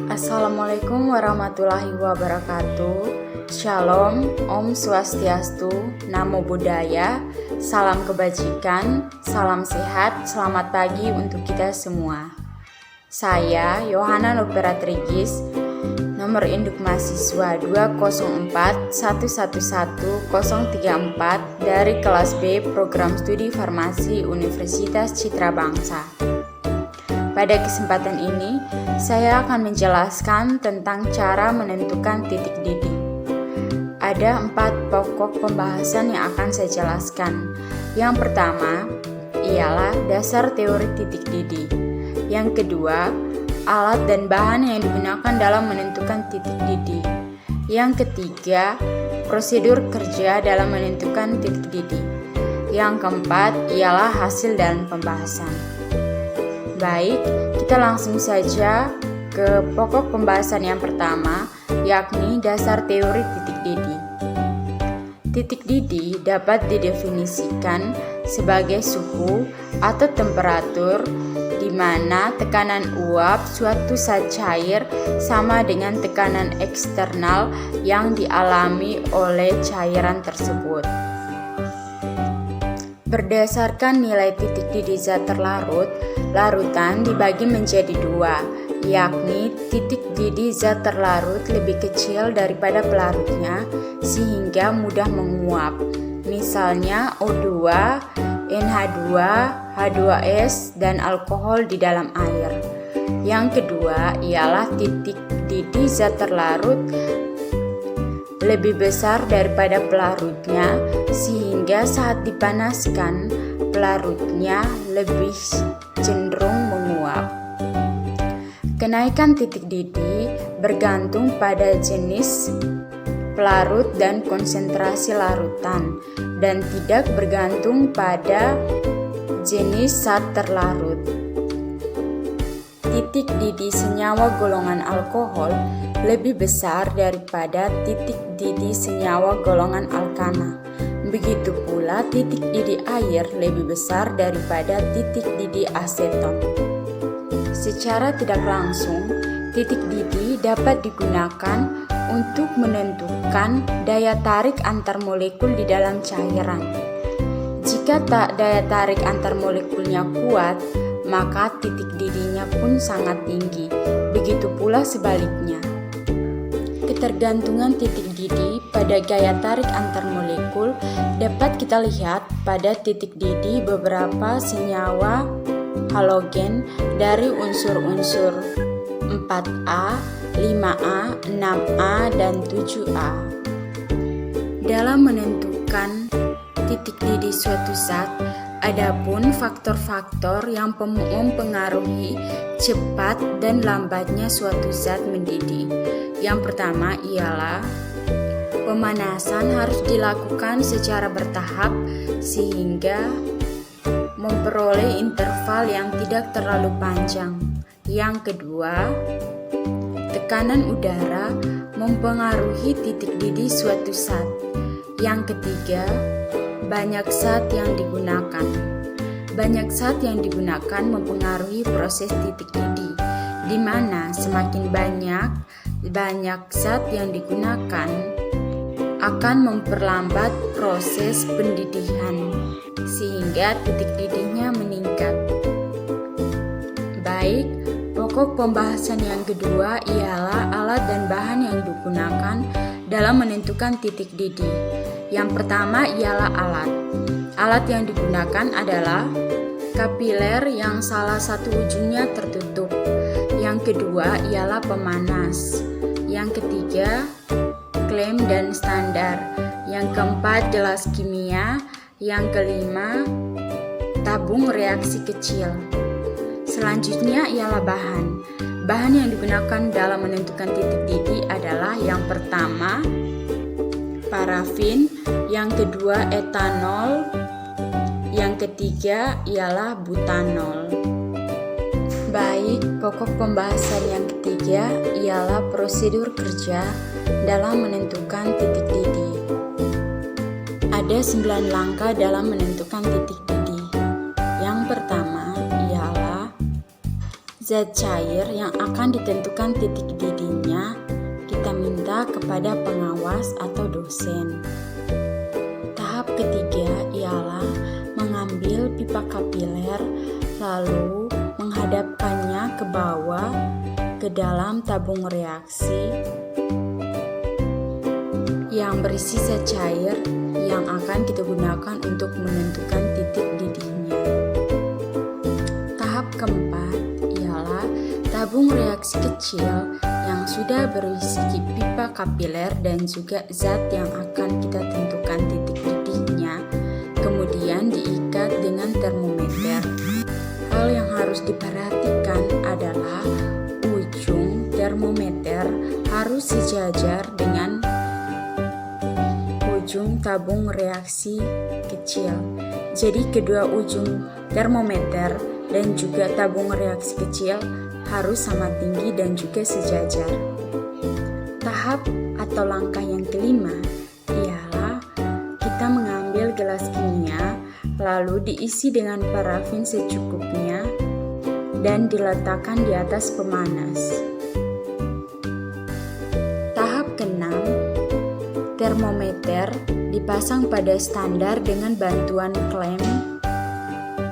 Assalamualaikum warahmatillahi wabarakatuh. Shalom, Om Swastiastu, Namo Buddhaya, salam kebajikan, salam sehat, selamat pagi untuk kita semua. Saya Yohana Noperatrigis, nomor induk mahasiswa 204111034 dari kelas B Program Studi Farmasi Universitas Citra Bangsa. Pada kesempatan ini, saya akan menjelaskan tentang cara menentukan titik didih. Ada 4 pokok pembahasan yang akan saya jelaskan. Yang pertama, ialah dasar teori titik didih. Yang kedua, alat dan bahan yang digunakan dalam menentukan titik didih. Yang ketiga, prosedur kerja dalam menentukan titik didih. Yang keempat, ialah hasil dan pembahasan. Baik, kita langsung saja ke pokok pembahasan yang pertama, yakni dasar teori titik didih. Titik didih dapat didefinisikan sebagai suhu atau temperatur di mana tekanan uap suatu zat cair sama dengan tekanan eksternal yang dialami oleh cairan tersebut. Berdasarkan nilai titik didih zat terlarut, larutan dibagi menjadi 2, yakni titik didih zat terlarut lebih kecil daripada pelarutnya sehingga mudah menguap, misalnya O2, NH2, H2S, dan alkohol di dalam air. Yang kedua ialah titik didih zat terlarut lebih besar daripada pelarutnya sehingga saat dipanaskan pelarutnya lebih cenderung menguap. Kenaikan titik didih bergantung pada jenis pelarut dan konsentrasi larutan dan tidak bergantung pada jenis zat terlarut. Titik didih senyawa golongan alkohol lebih besar daripada titik didih senyawa golongan alkana. Begitu pula titik didih air lebih besar daripada titik didih aseton. Secara tidak langsung, titik didih dapat digunakan untuk menentukan daya tarik antar molekul di dalam cairan. Jika daya tarik antar molekulnya kuat, maka titik didihnya pun sangat tinggi. Begitu pula sebaliknya. Ketergantungan titik didih pada gaya tarik antar molekul dapat kita lihat pada titik didih beberapa senyawa halogen dari unsur-unsur 4A, 5A, 6A, dan 7A. Dalam menentukan titik didih suatu zat, adapun faktor-faktor yang mempengaruhi cepat dan lambatnya suatu zat mendidih. Yang pertama ialah pemanasan harus dilakukan secara bertahap sehingga memperoleh interval yang tidak terlalu panjang. Yang kedua, tekanan udara mempengaruhi titik didih suatu zat. Yang ketiga, banyak zat yang digunakan. Banyak zat yang digunakan mempengaruhi proses titik didih, di mana semakin banyak zat yang digunakan akan memperlambat proses pendidihan sehingga titik didihnya meningkat. Baik, pokok pembahasan yang kedua ialah alat dan bahan yang digunakan dalam menentukan titik didih. Yang pertama ialah alat. Alat yang digunakan adalah kapiler yang salah satu ujungnya tertutup. Yang kedua ialah pemanas. Yang ketiga, klem dan standar. Yang keempat, gelas kimia. Yang kelima, tabung reaksi kecil. Selanjutnya ialah bahan. Bahan yang digunakan dalam menentukan titik didih adalah yang pertama, parafin. Yang kedua, etanol. Yang ketiga ialah butanol. Baik, pokok pembahasan yang ketiga ialah prosedur kerja dalam menentukan titik didih. Ada 9 langkah dalam menentukan titik didih. Yang pertama ialah zat cair yang akan ditentukan titik didihnya, kita minta kepada pengawas atau dosen. Tahap ketiga ialah mengambil pipa kapiler lalu menghadapkannya ke bawah ke dalam tabung reaksi yang berisi zat cair yang akan kita gunakan untuk menentukan titik didihnya. Tahap keempat ialah tabung reaksi kecil yang sudah berisi pipa kapiler dan juga zat yang akan kita tentukan titik didihnya, kemudian diikat dengan termometer. Hal yang harus diperhatikan adalah ujung termometer harus sejajar dengan ujung tabung reaksi kecil. Jadi kedua ujung termometer dan juga tabung reaksi kecil harus sama tinggi dan juga sejajar. Tahap atau langkah yang kelima ialah kita mengambil gelas kimia lalu diisi dengan parafin secukupnya dan diletakkan di atas pemanas. Tahap keenam, termometer dipasang pada standar dengan bantuan klem.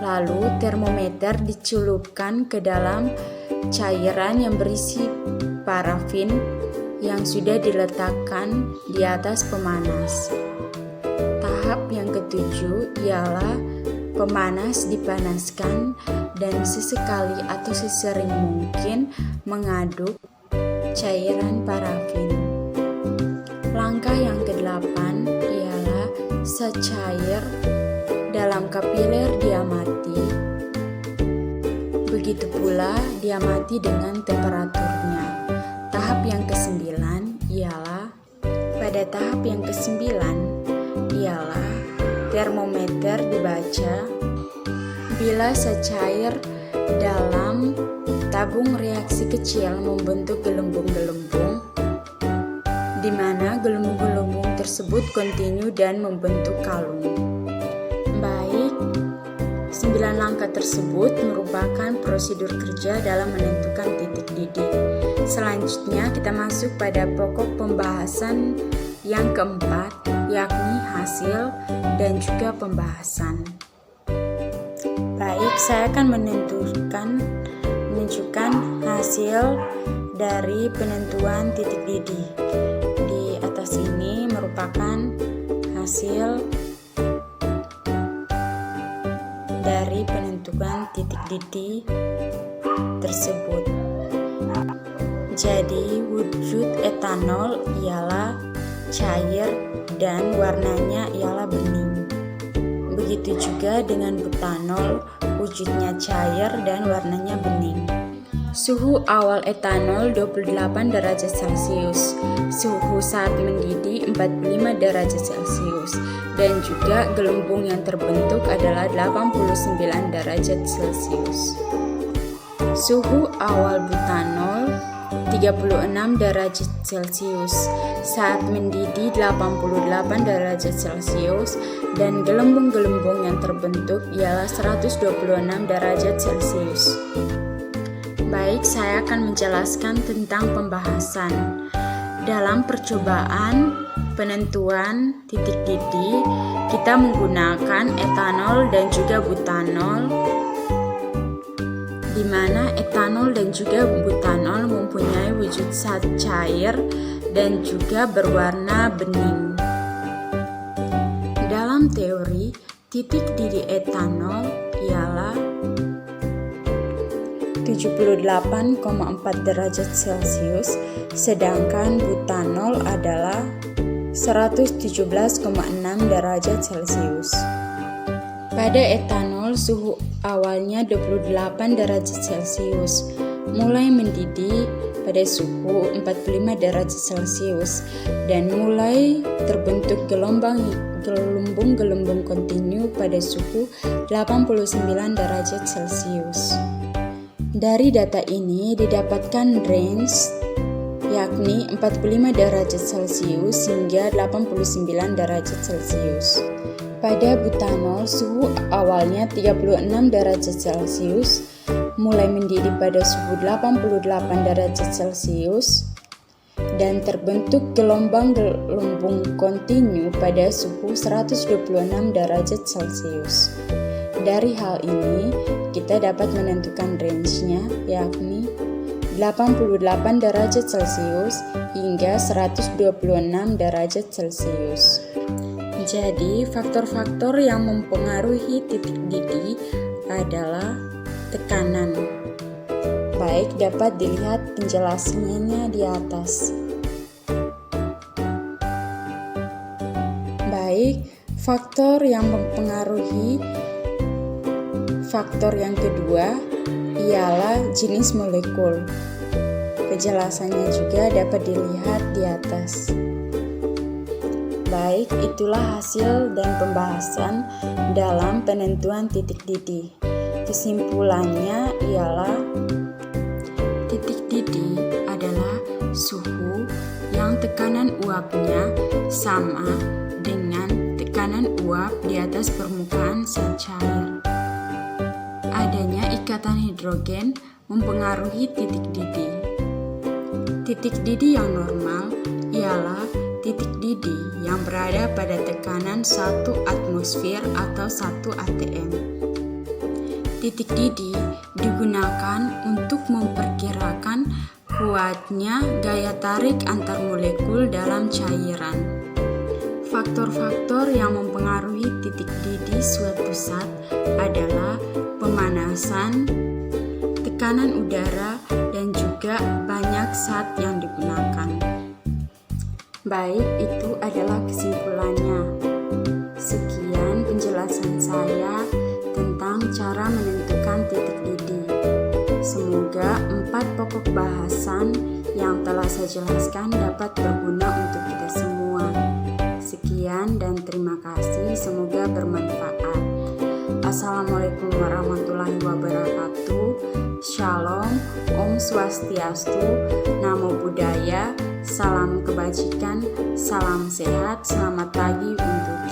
Lalu termometer dicelupkan ke dalam cairan yang berisi parafin yang sudah diletakkan di atas pemanas. Tahap yang ketujuh ialah pemanas dipanaskan dan sesekali atau sesering mungkin mengaduk cairan parafin. Langkah yang kedelapan ialah secair dalam kapiler diamati. Begitu pula diamati dengan temperaturnya. Tahap yang kesembilan ialah pada tahap yang kesembilan ialah termometer dibaca bila secair dalam tabung reaksi kecil membentuk gelembung-gelembung, di mana gelembung-gelembung tersebut kontinu dan membentuk kalung. Baik, 9 langkah tersebut merupakan prosedur kerja dalam menentukan titik didih. Selanjutnya kita masuk pada pokok pembahasan yang keempat, yakni hasil dan juga pembahasan. Baik, saya akan menunjukkan hasil dari penentuan titik didih. Di atas ini merupakan hasil dari penentuan titik didih tersebut. Jadi wujud etanol ialah cair dan warnanya ialah bening. Begitu juga dengan butanol, wujudnya cair dan warnanya bening. Suhu awal etanol 28 derajat Celcius, suhu saat mendidih 45 derajat Celcius, dan juga gelembung yang terbentuk adalah 89 derajat Celcius. Suhu awal butanol 36 derajat Celcius, saat mendidih 88 derajat Celcius, dan gelembung-gelembung yang terbentuk ialah 126 derajat Celcius. Baik, saya akan menjelaskan tentang pembahasan. Dalam percobaan penentuan titik didih, kita menggunakan etanol dan juga butanol, di mana etanol dan juga butanol mempunyai wujud zat cair dan juga berwarna bening. Dalam teori, titik didih etanol ialah 78,4 derajat Celcius, sedangkan butanol adalah 117,6 derajat Celcius. Pada etanol, suhu awalnya 28 derajat Celcius, mulai mendidih pada suhu 45 derajat Celcius, dan mulai terbentuk gelembung-gelembung kontinu pada suhu 89 derajat Celcius. Dari data ini didapatkan range yakni 45 derajat Celcius hingga 89 derajat Celcius. Pada butanol, suhu awalnya 36 derajat Celcius, mulai mendidih pada suhu 88 derajat Celcius dan terbentuk gelombang-gelembung kontinu pada suhu 126 derajat Celcius. Dari hal ini, kita dapat menentukan range-nya, yakni 88 derajat Celcius hingga 126 derajat Celcius. Jadi, faktor-faktor yang mempengaruhi titik didih adalah tekanan. Baik, dapat dilihat penjelasannya di atas. Baik, faktor yang mempengaruhi faktor yang kedua ialah jenis molekul. Penjelasannya juga dapat dilihat di atas. Baik, itulah hasil dan pembahasan dalam penentuan titik didih. Kesimpulannya ialah titik didih adalah suhu yang tekanan uapnya sama dengan tekanan uap di atas permukaan zat cair. Adanya ikatan hidrogen mempengaruhi titik didih. Titik didih yang normal ialah titik didih yang berada pada tekanan 1 atmosfer atau 1 atm. Titik didih digunakan untuk memperkirakan kuatnya gaya tarik antar molekul dalam cairan. Faktor-faktor yang mempengaruhi titik didih suatu zat adalah pemanasan, tekanan udara, dan juga banyak zat yang digunakan. Baik, itu adalah kesimpulannya. Sekian penjelasan saya tentang cara menentukan titik didih. Semoga 4 pokok bahasan yang telah saya jelaskan dapat berguna untuk kita semua. Sekian dan terima kasih, semoga bermanfaat. Assalamualaikum warahmatullahi wabarakatuh. Shalom, Om Swastiastu, Namo Buddhaya, salam kebajikan, salam sehat, selamat pagi untuk